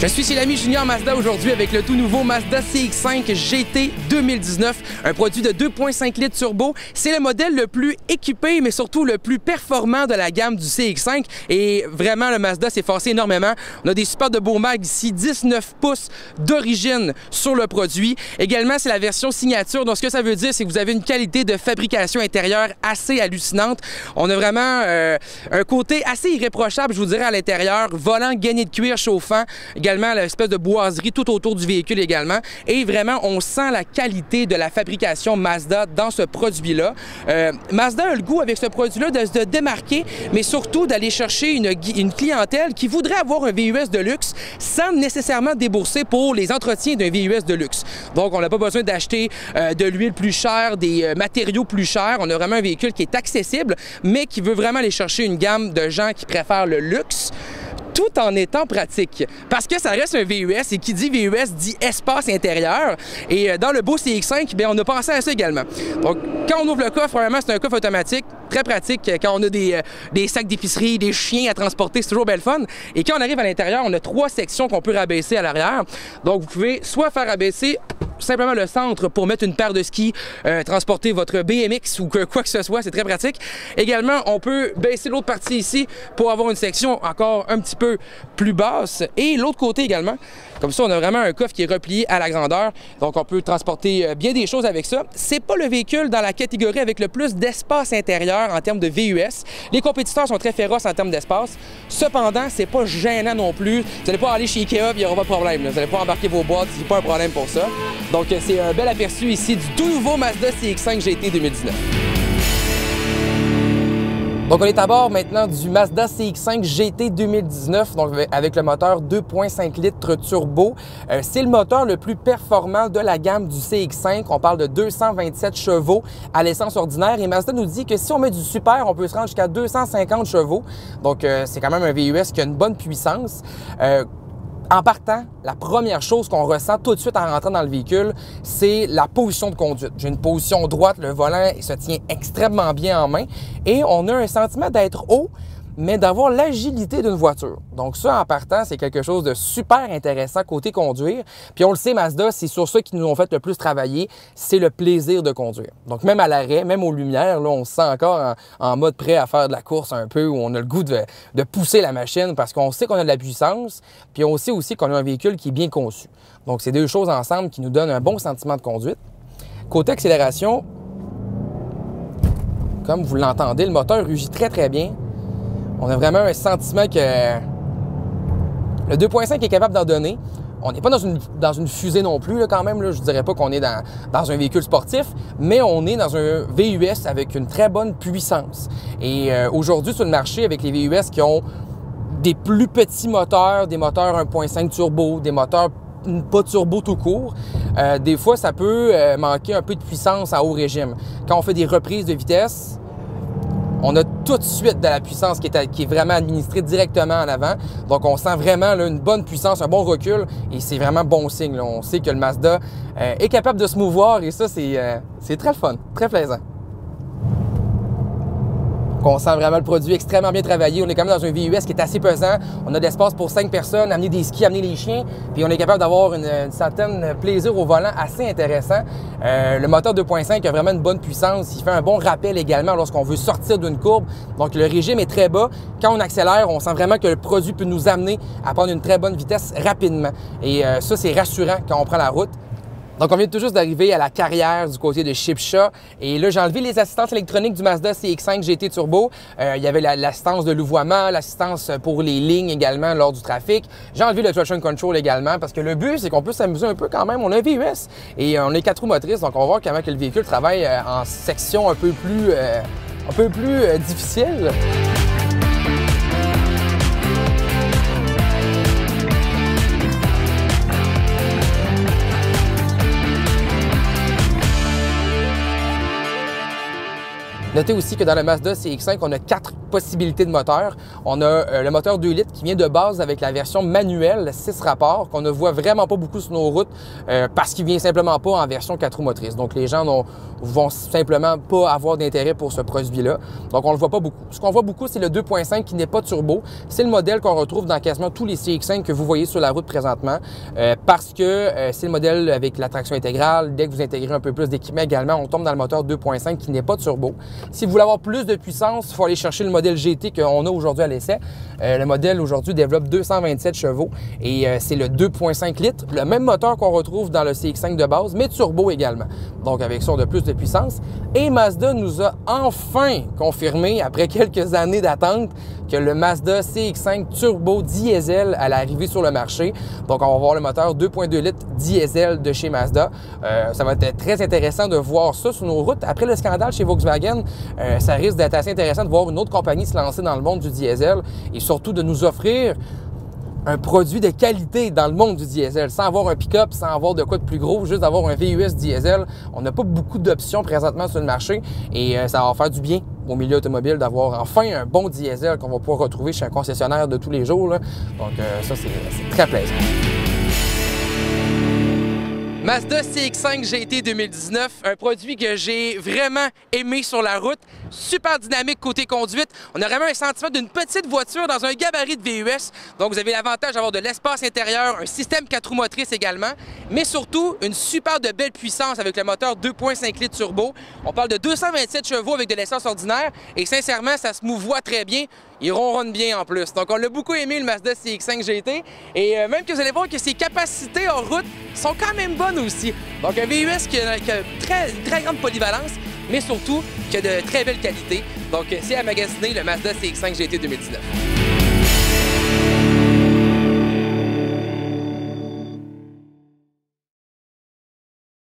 Je suis chez l'ami Junior Mazda aujourd'hui avec le tout nouveau Mazda CX-5 GT 2019, un produit de 2.5 litres turbo. C'est le modèle le plus équipé, mais surtout le plus performant de la gamme du CX-5 et vraiment le Mazda s'est forcé énormément. On a des supports de beau mag ici, 19 pouces d'origine sur le produit. Également, c'est la version signature, donc ce que ça veut dire, c'est que vous avez une qualité de fabrication intérieure assez hallucinante. On a vraiment un côté assez irréprochable, je vous dirais, à l'intérieur, volant gainé de cuir chauffant, également l'espèce de boiserie tout autour du véhicule également. Et vraiment, on sent la qualité de la fabrication Mazda dans ce produit-là. Mazda a le goût avec ce produit-là de se démarquer, mais surtout d'aller chercher une clientèle qui voudrait avoir un VUS de luxe sans nécessairement débourser pour les entretiens d'un VUS de luxe. Donc, on n'a pas besoin d'acheter de l'huile plus chère, des matériaux plus chers. On a vraiment un véhicule qui est accessible, mais qui veut vraiment aller chercher une gamme de gens qui préfèrent le luxe, tout en étant pratique. Parce que ça reste un VUS et qui dit VUS dit espace intérieur. Et dans le beau CX-5, bien, on a pensé à ça également. Donc, quand on ouvre le coffre, vraiment, c'est un coffre automatique, très pratique. Quand on a des sacs d'épicerie, des chiens à transporter, c'est toujours belle fun. Et quand on arrive à l'intérieur, on a 3 sections qu'on peut rabaisser à l'arrière. Donc, vous pouvez soit faire abaisser simplement le centre pour mettre une paire de skis, transporter votre BMX ou quoi que ce soit, c'est très pratique. Également, on peut baisser l'autre partie ici pour avoir une section encore un petit peu plus basse. Et l'autre côté également, comme ça, on a vraiment un coffre qui est replié à la grandeur. Donc, on peut transporter bien des choses avec ça. C'est pas le véhicule dans la catégorie avec le plus d'espace intérieur en termes de VUS. Les compétiteurs sont très féroces en termes d'espace. Cependant, c'est pas gênant non plus. Vous n'allez pas aller chez Ikea, il n'y aura pas de problème. Vous n'allez pas embarquer vos boîtes, c'est pas un problème pour ça. Donc, c'est un bel aperçu ici du tout nouveau Mazda CX-5 GT 2019. Donc, on est à bord maintenant du Mazda CX-5 GT 2019, donc avec le moteur 2.5 litres turbo. C'est le moteur le plus performant de la gamme du CX-5. On parle de 227 chevaux à l'essence ordinaire. Et Mazda nous dit que si on met du super, on peut se rendre jusqu'à 250 chevaux. Donc, c'est quand même un VUS qui a une bonne puissance. En partant, la première chose qu'on ressent tout de suite en rentrant dans le véhicule, c'est la position de conduite. J'ai une position droite, le volant se tient extrêmement bien en main et on a un sentiment d'être haut, mais d'avoir l'agilité d'une voiture. Donc ça, en partant, c'est quelque chose de super intéressant côté conduire. Puis on le sait, Mazda, c'est sur ça qu'ils nous ont fait le plus travailler, c'est le plaisir de conduire. Donc même à l'arrêt, même aux lumières, là, on se sent encore en mode prêt à faire de la course un peu, où on a le goût de pousser la machine parce qu'on sait qu'on a de la puissance, puis on sait aussi qu'on a un véhicule qui est bien conçu. Donc c'est deux choses ensemble qui nous donnent un bon sentiment de conduite. Côté accélération, comme vous l'entendez, le moteur rugit très très bien. On a vraiment un sentiment que le 2.5 est capable d'en donner. On n'est pas dans une fusée non plus, là, quand même. Là. Je ne dirais pas qu'on est dans un véhicule sportif, mais on est dans un VUS avec une très bonne puissance. Et aujourd'hui, sur le marché, avec les VUS qui ont des plus petits moteurs, des moteurs 1.5 turbo, des moteurs pas turbo tout court, des fois, ça peut manquer un peu de puissance à haut régime. Quand on fait des reprises de vitesse, on a tout de suite de la puissance qui est vraiment administrée directement en avant. Donc, on sent vraiment là, une bonne puissance, un bon recul et c'est vraiment bon signe. Là. On sait que le Mazda est capable de se mouvoir et ça, c'est très fun, très plaisant. On sent vraiment le produit extrêmement bien travaillé. On est quand même dans un VUS qui est assez pesant. On a de l'espace pour 5 personnes, amener des skis, amener les chiens. Puis on est capable d'avoir une certaine plaisir au volant assez intéressant. Le moteur 2.5 a vraiment une bonne puissance. Il fait un bon rappel également lorsqu'on veut sortir d'une courbe. Donc le régime est très bas. Quand on accélère, on sent vraiment que le produit peut nous amener à prendre une très bonne vitesse rapidement. Et ça, c'est rassurant quand on prend la route. Donc, on vient tout juste d'arriver à la carrière du côté de Shipsha. Et là, j'ai enlevé les assistances électroniques du Mazda CX-5 GT Turbo. Il y avait l'assistance de louvoiement, l'assistance pour les lignes également lors du trafic. J'ai enlevé le traction control également parce que le but, c'est qu'on peut s'amuser un peu quand même. On a un VUS et on est 4 roues motrices. Donc, on va voir comment que le véhicule travaille en section un peu plus difficile. Notez aussi que dans le Mazda CX-5, on a 4 possibilités de moteur. On a le moteur 2 litres qui vient de base avec la version manuelle 6 rapports qu'on ne voit vraiment pas beaucoup sur nos routes parce qu'il vient simplement pas en version 4 roues motrices. Donc les gens vont simplement pas avoir d'intérêt pour ce produit-là. Donc on le voit pas beaucoup. Ce qu'on voit beaucoup, c'est le 2.5 qui n'est pas turbo. C'est le modèle qu'on retrouve dans quasiment tous les CX-5 que vous voyez sur la route présentement parce que c'est le modèle avec la traction intégrale. Dès que vous intégrez un peu plus d'équipement également, on tombe dans le moteur 2.5 qui n'est pas turbo. Si vous voulez avoir plus de puissance, il faut aller chercher le modèle GT qu'on a aujourd'hui à l'essai. Le modèle aujourd'hui développe 227 chevaux et c'est le 2.5 litres, le même moteur qu'on retrouve dans le CX-5 de base, mais turbo également. Donc avec ça, on a plus de puissance. Et Mazda nous a enfin confirmé, après quelques années d'attente, que le Mazda CX-5 turbo diesel allait arriver sur le marché. Donc on va voir le moteur 2.2 litres diesel de chez Mazda. Ça va être très intéressant de voir ça sur nos routes. Après le scandale chez Volkswagen, ça risque d'être assez intéressant de voir une autre compagnie se lancer dans le monde du diesel et surtout de nous offrir un produit de qualité dans le monde du diesel, sans avoir un pick-up, sans avoir de quoi de plus gros, juste d'avoir un VUS diesel. On n'a pas beaucoup d'options présentement sur le marché et ça va faire du bien au milieu automobile d'avoir enfin un bon diesel qu'on va pouvoir retrouver chez un concessionnaire de tous les jours, là. Donc ça, c'est très plaisant. Mazda CX-5 GT 2019, un produit que j'ai vraiment aimé sur la route. Super dynamique côté conduite. On a vraiment un sentiment d'une petite voiture dans un gabarit de VUS. Donc vous avez l'avantage d'avoir de l'espace intérieur, un système 4 roues motrices également, mais surtout une super de belle puissance avec le moteur 2.5 litres turbo. On parle de 227 chevaux avec de l'essence ordinaire et sincèrement, ça se mouvoie très bien. Il ronronne bien en plus. Donc on l'a beaucoup aimé le Mazda CX-5 GT et même que vous allez voir que ses capacités en route sont quand même bonnes aussi. Donc un VUS qui a très grande polyvalence, mais surtout qui a de très belles qualités. Donc c'est à magasiner le Mazda CX-5 GT 2019.